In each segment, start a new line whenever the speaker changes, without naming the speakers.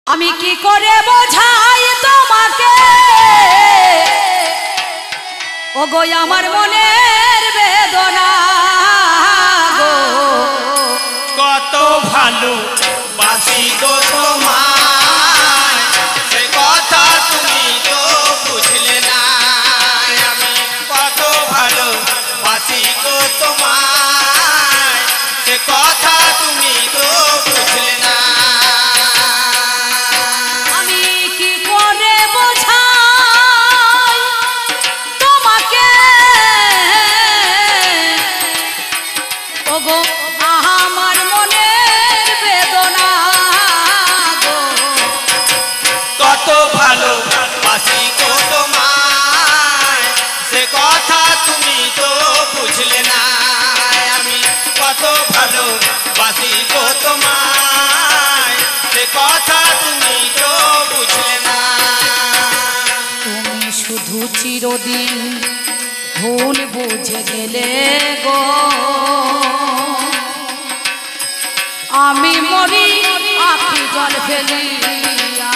আমি কি করে বোঝাই তোমাকে ওগো আমার মনের বেদনা গো
কত ভালো বাসি গো তোমায় সে কথা তুমি তো বুঝলে না আমি কত ভালো বাসি গো তোমায় সে কথা তুমি তো বুঝলে না
আমি কি করে বোঝাই তোমাকে ওগো আমার মনের বেদনা গো
কত ভালো বাসি গো তোমায় সে কথা তুমি তো বুঝলে না আমি কত ভালো বাসি গো তোমায় সে কথা তুমি তো বুঝলে না
তুমি শুধু চিরদিন ভুল বুঝে গেলে গো আমি মরি আখি জল ফেলিয়া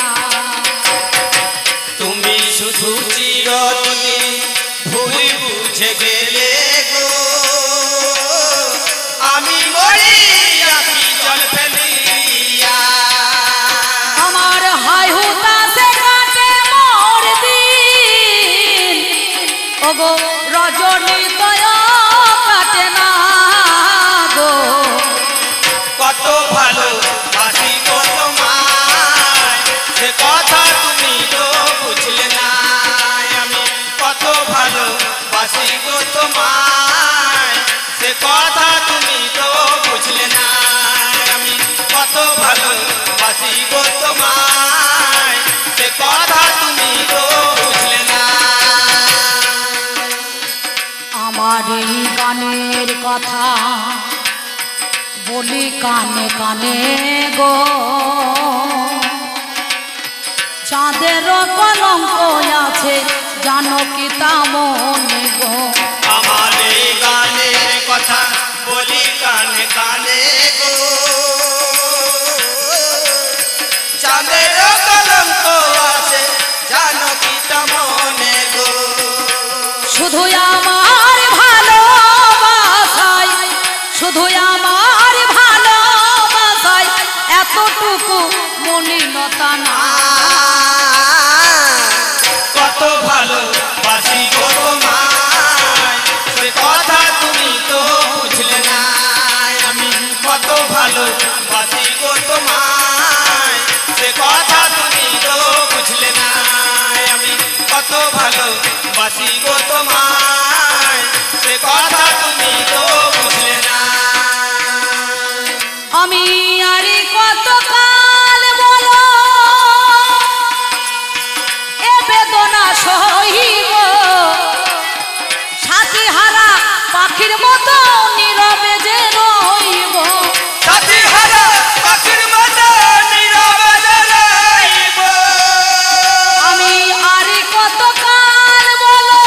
তুমি শুধু চিরদিন ভুল বুঝে গেলে গো আমি মরি আখি জল ফেলিয়া
আমার হাই হুতাশে কাটে মোর দিন ওগো রজনী দয়া কাটে না গো
কত ভালো বাসি গো তোমায় সে কথা তুমি তো বুঝলে না আমি কত ভালো বাসি গো তোমায় সে কথা তুমি তো বুঝলে না আমি কত ভালো বাসি গো তোমায় সে কথা তুমি তো বুঝলে না
আমার এই গানের কথা বলি কানে কানে গো চাঁদের কলঙ্ক আছে জানো কি তা মনে গো
আমার এই গানের কথা বলি কানে কানে গো চাঁদের কলঙ্ক আছে জানো কি তা মনে গো
শুধু আমার ভালোবাসায় শুধু আমার ভালোবাসায় এতটুকু মলিনতা না
কত ভালো বাসি গো তোমায় সে কথা তুমি তো বুঝলে না আমি কত ভালো বাসি গো তোমায় সে কথা তুমি তো বুঝলে না আমি কত ভালো বাসি গো তোমায় সে কথা তুমি তো বুঝলে না
আমি আরে কত কাল বলো এ বেদনা সহিব সাথী হারা পাখির মতো নীরবে যে রইব
সাথী হারা পাখির মতো নীরবে যে রইব
আমি আরে কত কাল বলো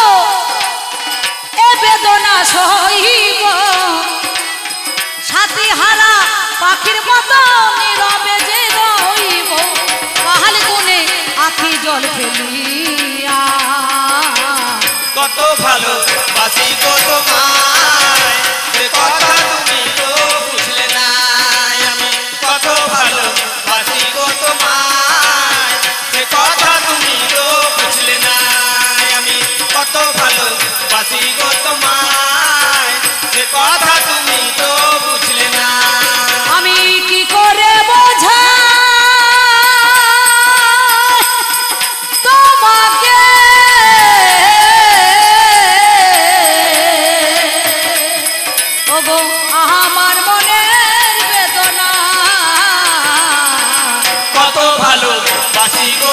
এ বেদনা সহিব সাথী হারা পাখির মতো নীরবে যে রইব কাল গুনে আখি জল ফেলিয়া
কত ভালো বাসি গো তোমায় সে কথা তুমি তো বুঝলে না আমি কত ভালো বাসি গো তোমায় সে কথা তুমি তো বুঝলে না আমি কত ভালো বাসি গো তোমায় সে কথা তুমি তো বুঝলে না
আমি কি করে বোঝাই তোমাকে ওগো আমার মনের বেদনা
কত ভালো বাসি গো